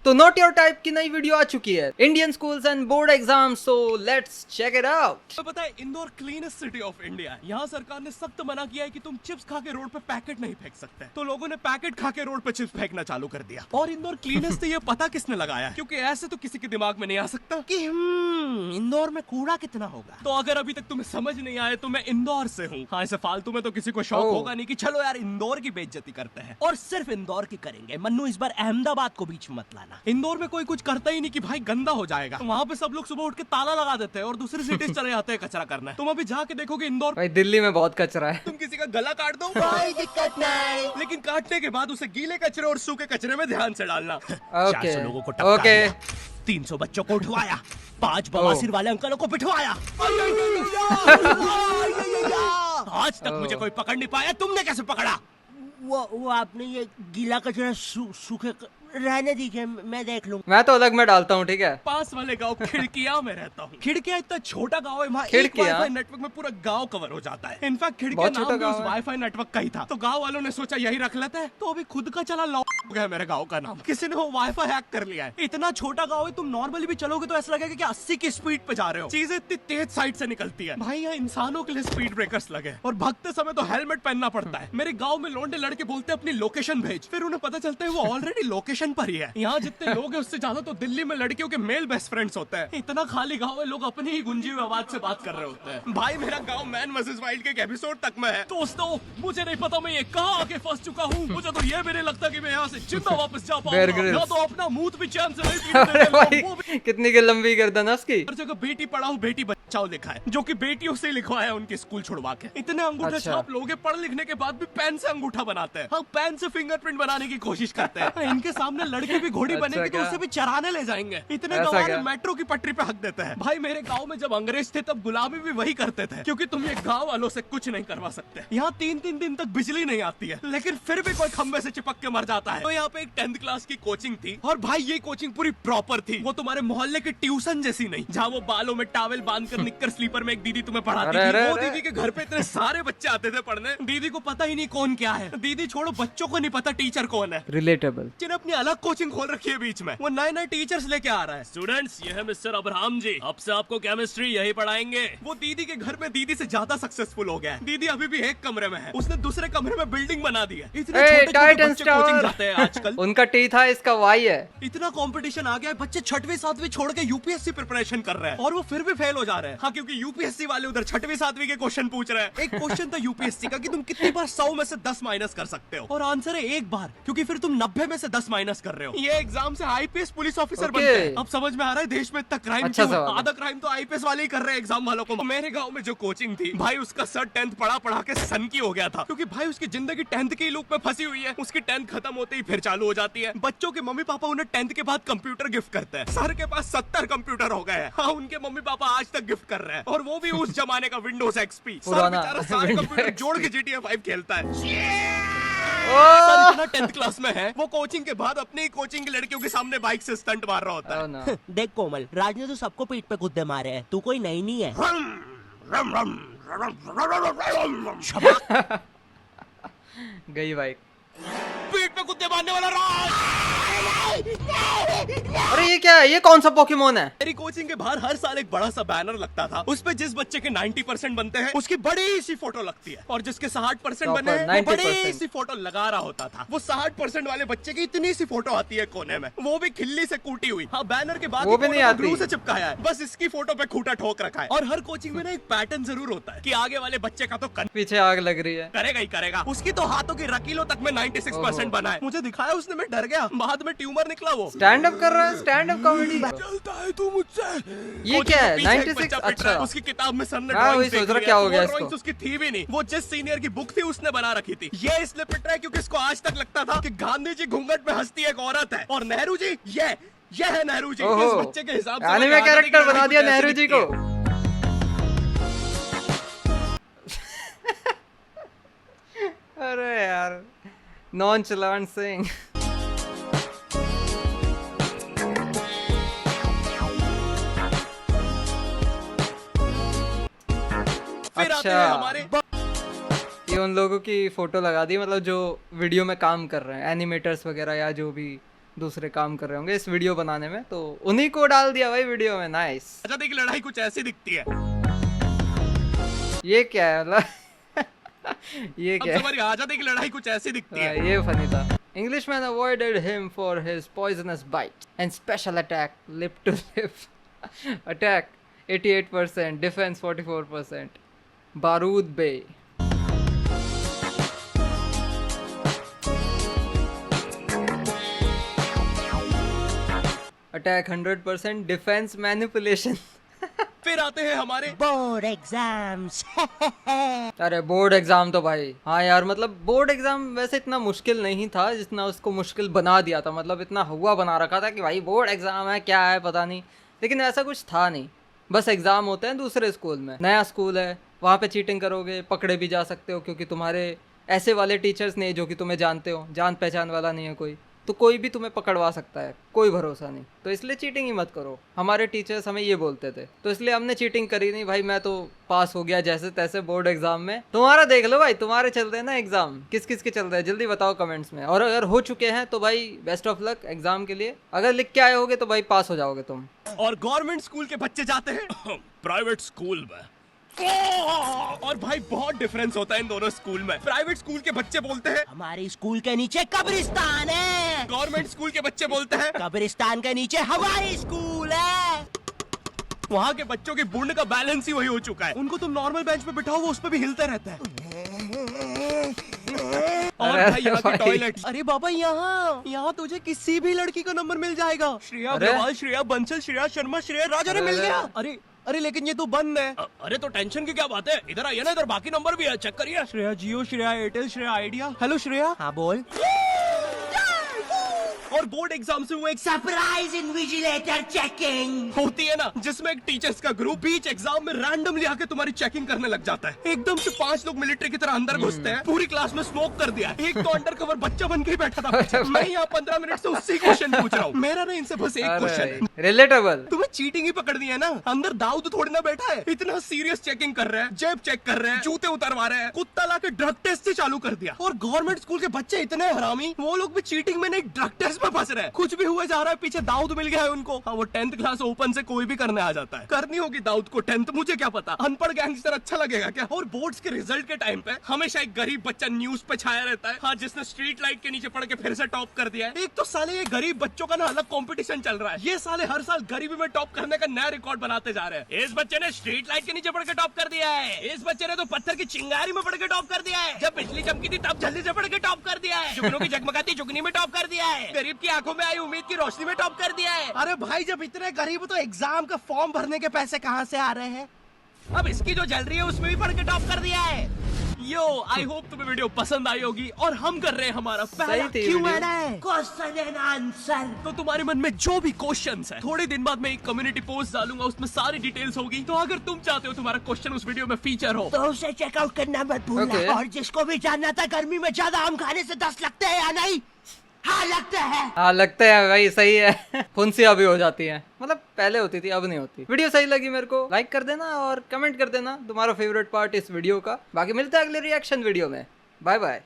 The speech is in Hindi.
तो नॉट योर टाइप की नई वीडियो आ चुकी है, Indian schools and board exam, so let's check it out. तो पता है Indore cleanest city of India है। यहाँ सरकार ने सख्त मना किया है कि तुम चिप्स खा के रोड पे पैकेट नहीं फेंक सकते। तो लोगों ने पैकेट खा के रोड पे चिप्स फेंकना चालू कर दिया। और इंदौर क्लीनेस्ट ये पता किसने लगाया, क्योंकि ऐसे तो किसी के दिमाग में नहीं आ सकता कि इंदौर में कूड़ा कितना होगा। तो अगर अभी तक तुम्हें समझ नहीं आया तो मैं इंदौर से हूँ। हाँ, ऐसे फालतू में तो किसी को शौक होगा नहीं कि चलो यार इंदौर की बेइज्जती करते हैं, और सिर्फ इंदौर की करेंगे। मन्नू इस बार अहमदाबाद को बीच में मत लाना। इंदौर में कोई कुछ करता ही नहीं कि भाई गंदा हो जाएगा। वहाँ पे सब लोग सुबह उठ के ताला लगा देते हैं और दूसरी सिटीज चले जाते हैं कचरा करना। तुम अभी जाके देखोगे इंदौर, भाई दिल्ली में बहुत कचरा है। तुम किसी का गला काट दो कोई दिक्कत नहीं, लेकिन काटने के बाद उसे गीले कचरे और सूखे कचरे में ध्यान से डालना। 400 लोगों को टपका दिया, 300 बच्चों को उठवाया, 5 बवासीर वाले अंकलों को पिटवाया। आज तक मुझे कोई पकड़ नहीं पाया, तुमने कैसे पकड़ा? वो आपने ये गीला कचरा सूखे रहने दीजिए, मैं देख लूँ। मैं तो अलग में डालता हूँ, ठीक है। पास वाले गांव खिड़किया में रहता हूँ। खिड़किया इतना छोटा गांव है, वहाँ एक खिड़किया? वाईफाई नेटवर्क में पूरा गांव कवर हो जाता है। इनफैक्ट खिड़किया नाम भी उस वाईफाई नेटवर्क का ही था। तो गांव वालों ने सोचा यही रख लेते हैं, तो अभी खुद का चला लॉक हो गया मेरे गांव का नाम। किसी ने वो वाईफाई हैक कर लिया है। इतना छोटा गाँव है, तुम नॉर्मली भी चलोगे तो ऐसा लगेगा कि 80 की स्पीड पे जा रहे हो। चीजें इतनी तेज साइड से निकलती है। भाई यहाँ इंसानों के लिए स्पीड ब्रेकर्स लगे, और भगते समय तो हेलमेट पहनना पड़ता है। मेरे गाँव में लौंडे लड़के बोलते अपनी लोकेशन भेज, फिर उन्हें पता चलता है वो ऑलरेडी लोकेशन पर ही है। यहाँ जितने लोग हैं उससे ज्यादा तो दिल्ली में लड़कियों के मेल बेस्ट फ्रेंड्स होते हैं। इतना खाली गांव है, लोग अपनी ही गुंजी हुई आवाज से बात कर रहे होते हैं। भाई मेरा गांव मैन वर्सेस वाइल्ड के एक एपिसोड तक में है। दोस्तों मुझे नहीं पता मैं ये कहाँ आके फंस चुका हूँ। मुझे तो ये भी नहीं लगता कि मैं यहाँ से जिंदा वापस जा पाऊंगा। या तो अपना मुंह भी चैन से नहीं। कितनी की लंबी गर्दन है उसकी। हर जगह बेटी पढ़ाओ बेटी बचाओ लिखा है, जो कि बेटियों से लिखवाया उनके स्कूल छुड़वा के। इतने अंगूठे छाप लोग पढ़ लिखने के बाद भी पेन से अंगूठा बनाते हैं। हाँ, पेन से फिंगरप्रिंट बनाने की कोशिश करते हैं। इनके सामने लड़की भी घोड़ी बनेगी तो उसे भी चराने ले जाएंगे। इतने गवार मेट्रो की पटरी पे हक देते हैं। भाई मेरे गांव में जब अंग्रेज थे तब गुलामी भी वही करते थे, क्योंकि तुम ये गांव वालों से कुछ नहीं करवा सकते। यहाँ 3-3 दिन तक बिजली नहीं आती है, लेकिन फिर भी कोई खंबे से चिपक के मर जाता है। तो यहाँ पे एक 10th क्लास की कोचिंग थी, और भाई ये कोचिंग पूरी प्रॉपर थी। वो तुम्हारे मोहल्ले की ट्यूशन जैसी नहीं, जहाँ वो बालों में टावल बांधकर निक्कर स्लीपर में एक दीदी तुम्हें पढ़ाती थी। वो दीदी के घर पे इतने सारे बच्चे आते थे पढ़ने, दीदी को पता ही नहीं कौन क्या है। दीदी छोड़ो, बच्चों को नहीं पता टीचर कौन है। रिलेटेबल। जिन्हें अपनी अलग कोचिंग खोल रखी है बीच में, वो नए टीचर्स लेके आ रहा है। स्टूडेंट्स, ये है मिस्टर अब्राहम जी, अब से आपको केमिस्ट्री यही पढ़ाएंगे। वो दीदी के घर में दीदी से ज्यादा सक्सेसफुल हो गया है। दीदी अभी भी एक कमरे में है, उसने दूसरे कमरे में बिल्डिंग बना दी है। इतने छोटे-छोटे बच्चे कोचिंग जाते हैं आजकल। उनका टी था, इसका वाई है। इतना कंपटीशन आ गया है, बच्चे 6वीं 7वीं छोड़ के यूपीएससी प्रिपरेशन कर रहे हैं, और वो फिर भी फेल हो जा रहे हैं। हाँ, क्योंकि यूपीएससी वाले उधर 6वीं 7वीं के क्वेश्चन पूछ रहे हैं। एक क्वेश्चन था यूपीएससी का कि तुम कितनी बार 100 में से 10 माइनस कर सकते हो, और आंसर है एक बार, क्योंकि फिर तुम 90 में से 10 माइनस कर रहे हो। ये एग्जाम से आईपीएस पुलिस ऑफिसर बनते हैं। अब समझ में आ रहा है देश में इतना क्राइम क्यों है। आधा क्राइम तो आईपीएस वाले ही कर रहे हैं एग्जाम वालों को। मेरे गांव में जो कोचिंग थी, भाई उसका सर 10th पढ़ा के सन की हो गया था, क्योंकि भाई उसकी जिंदगी 10th के लूप में फंसी हुई है। उसकी 10th खत्म होते ही फिर चालू हो जाती है। बच्चों के मम्मी पापा उन्हें 10th के बाद कंप्यूटर गिफ्ट करते हैं। सर के पास 70 कंप्यूटर हो गए हैं। हाँ, उनके मम्मी पापा आज तक गिफ्ट कर रहे हैं, और वो भी उस जमाने का विंडोज एक्सपी। सर बेचारा सारे कंप्यूटर जोड़ के GTA 5 खेलता है। सर इतना 10th क्लास में है, वो कोचिंग के बाद अपनी ही कोचिंग की लड़कियों के सामने बाइक से स्टंट मार रहा होता है। देख कोमल, राज ने तो सबको पीठ पे कुत्ते मारे हैं, तू कोई नई नहीं है। गई बाइक। पीठ पे कुत्ते मारने वाला राज। अरे ये क्या है? ये कौन सा पोकेमोन है? मेरी कोचिंग के बाहर हर साल एक बड़ा सा बैनर लगता था। उस पे जिस बच्चे के 90% बनते हैं उसकी बड़ी सी फोटो लगती है, और जिसके 60% बने हैं वो बड़ी सी फोटो लगा रहा होता था। वो 60% वाले बच्चे की इतनी सी फोटो आती है कोने में, वो भी खिल्ली से कूटी हुई। हाँ, बैनर के बाद वो भी नहीं आती, ग्लू से चिपकाया है, बस इसकी फोटो पे खूंटा ठोक रखा है। और हर कोचिंग में ना एक पैटर्न जरूर होता है कि आगे वाले बच्चे का तो पीछे आग लग रही है, करेगा ही करेगा। उसकी तो हाथों की रकीलों तक में 96% बना है। मुझे दिखाया उसने, मैं डर गया। बाद में ट्यूमर निकला। वो स्टैंड अप कर रहा है, स्टैंड अप कॉमेडी। चलता है तू मुझसे। ये क्या है? 96? अच्छा, उसकी किताब में सर ने वही सोच रहा क्या हो गया इसको। उसकी थी भी नहीं, वो जिस सीनियर की बुक थी उसने बना रखी थी। ये इसलिए पिट रहा है क्योंकि इसको आज तक लगता था कि गांधी जी घूंघट में हंसती एक औरत है, और नेहरू जी ये है नेहरू जी। इस बच्चे के हिसाब से एनीमे कैरेक्टर बना दिया नेहरू जी को। अरे यार, नॉनचलांट सिंह। अच्छा, ये उन लोगों की फोटो लगा दी, मतलब जो वीडियो में काम कर रहे हैं, एनिमेटर्स वगैरह या जो भी दूसरे काम कर रहे होंगे इस वीडियो बनाने में, तो उन्हीं को डाल दिया भाई वीडियो में। नाइस। आजादी की लड़ाई कुछ ऐसी दिखती है। ये क्या है मतलब ये अब क्या है? हमारी आजादी की लड़ाई कुछ ऐसी दिखती है। ये फनी था। Englishman avoided him for his poisonous bite and special attack lip to lip attack 88%, defense 44%. Barood Bey. Attack 100%, defense manipulation. फिर आते हैं हमारे बोर्ड एग्जाम्स। अरे बोर्ड एग्जाम तो भाई, हाँ यार, मतलब बोर्ड एग्जाम वैसे इतना मुश्किल नहीं था जितना उसको मुश्किल बना दिया था। मतलब इतना हुआ बना रखा था कि भाई बोर्ड एग्जाम है, क्या है पता नहीं, लेकिन ऐसा कुछ था नहीं। बस एग्जाम होते हैं दूसरे स्कूल में, नया स्कूल है, वहाँ पे चीटिंग करोगे पकड़े भी जा सकते हो, क्योंकि तुम्हारे ऐसे वाले टीचर्स नहीं जो कि तुम्हें जानते हो, जान पहचान वाला नहीं है कोई, तो कोई भी तुम्हें पकड़वा सकता है, कोई भरोसा नहीं। तो इसलिए चीटिंग ही मत करो। हमारे टीचर्स हमें ये बोलते थे, तो इसलिए हमने चीटिंग करी नहीं भाई। मैं तो पास हो गया जैसे तैसे बोर्ड एग्जाम में। तुम्हारा देख लो भाई, तुम्हारे चल रहे हैं ना एग्जाम, किस किस के चल रहे हैं जल्दी बताओ कमेंट्स में। और अगर हो चुके हैं तो भाई बेस्ट ऑफ लक एग्जाम के लिए। अगर लिख के आए होगे तो भाई पास हो जाओगे तुम। और गवर्नमेंट स्कूल के बच्चे जाते हैं प्राइवेट स्कूल में। और भाई बहुत डिफरेंस होता है इन दोनों स्कूल में। प्राइवेट स्कूल के बच्चे बोलते हैं हमारे स्कूल के नीचे कब्रिस्तान है। गवर्नमेंट स्कूल के बच्चे बोलते हैं कब्रिस्तान के नीचे हमारी स्कूल है। वहाँ के बच्चों के बुंड का बैलेंस ही वही हो चुका है। उनको तुम नॉर्मल बेंच पे बिठाओ वो उस पे भी हिलते रहते हैं। और अरे भाई यहाँ की भाई। टॉयलेट, अरे बाबा यहाँ तुझे किसी भी लड़की का नंबर मिल जाएगा। श्रेया अरे। अग्रवाल, श्रेया बंसल, श्रेया शर्मा, श्रेया राज, अरे अरे मिल अरे। गया। अरे अरे लेकिन ये तो बंद है। अरे तो टेंशन की क्या बात है, इधर आइए ना, इधर बाकी नंबर भी है, चेक करिए। श्रेया जियो, श्रेया एयरटेल, श्रेया आइडिया। हेलो श्रेया। हाँ बोल। और बोर्ड एग्जाम से वो एक सरप्राइज इन्विजिलेटर चेकिंग होती है ना, जिसमें एक टीचर्स का ग्रुप बीच एग्जाम में रैंडमली आके तुम्हारी चेकिंग करने लग जाता है। एकदम से 5 लोग मिलिट्री की तरह अंदर घुसते हैं, पूरी क्लास में स्मोक कर दिया। एक तो अंडर कवर बच्चा बन के ही बैठा था पीछे। मैं यहाँ 15 मिनट से उससे क्वेश्चन पूछ रहा हूँ। मेरा ना इनसे बस एक क्वेश्चन है, रिलेटेबल। तुम्हें चीटिंग ही पकड़ दी है ना। अंदर दाऊद थोड़ी ना बैठा है, इतना सीरियस चेकिंग कर रहे हैं, जेब चेक कर रहे हैं, जूते उतरवा रहे हैं, कुत्ता लाके ड्रग टेस्ट से चालू कर दिया। और गवर्नमेंट स्कूल के बच्चे इतने हरामी, वो लोग भी चीटिंग में नहीं ड्रग टेस्ट में फंस रहे हैं। कुछ भी हुए जा रहा है, पीछे दाऊद मिल गया है उनको। हाँ, वो 10th क्लास ओपन से कोई भी करने आ जाता है। करनी होगी दाऊद को 10th, मुझे क्या पता, अनपढ़ गैंगस्टर अच्छा लगेगा क्या। और बोर्ड्स के रिजल्ट के टाइम पे हमेशा एक गरीब बच्चा न्यूज पे छाया रहता है, हाँ, जिसने स्ट्रीट लाइट के नीचे पढ़ के फिर से टॉप कर दिया है। एक तो साले ये गरीब बच्चों का ना अलग कंपटीशन चल रहा है। ये साले हर साल गरीबी में टॉप करने का नया रिकॉर्ड बनाते जा रहे हैं। इस बच्चे ने स्ट्रीट लाइट के नीचे पढ़ के टॉप कर दिया है, इस बच्चे ने तो पत्थर की चिंगारी में पढ़ के टॉप कर दिया है, जब बिजली चमकी थी तब जल्दी से पढ़ के टॉप कर दिया है, जुगनों की जगमगाती जुगनी में टॉप कर दिया है, गरीब की आंखों में आई उम्मीद की रोशनी में टॉप कर दिया है। अरे भाई जब इतने गरीब हो तो एग्जाम का फॉर्म भरने के पैसे कहाँ से आ रहे हैं। अब इसकी जो जल रही है उसमें भी पढ़ के टॉप कर दिया है। यो, आई होप तुम्हें वीडियो पसंद आई होगी। और हम कर रहे हैं हमारा पहला सही थी Q&A। Question and answer. तो तुम्हारे मन में जो भी क्वेश्चंस है, थोड़े दिन बाद मैं एक कम्युनिटी पोस्ट डालूंगा, उसमें सारी डिटेल्स होगी। तो अगर तुम चाहते हो तुम्हारा क्वेश्चन उस वीडियो में फीचर हो, तो उसे चेकआउट करना मत भूलना। Okay. और जिसको भी जानना था गर्मी में ज्यादा आम खाने से दस्त लगते हैं या नहीं, हाँ लगते हैं। हाँ लगता है भाई, सही है। फुंसियाँ भी हो जाती हैं, मतलब पहले होती थी अब नहीं होती। वीडियो सही लगी मेरे को लाइक कर देना और कमेंट कर देना तुम्हारा फेवरेट पार्ट इस वीडियो का। बाकी मिलते हैं अगले रिएक्शन वीडियो में। Bye bye.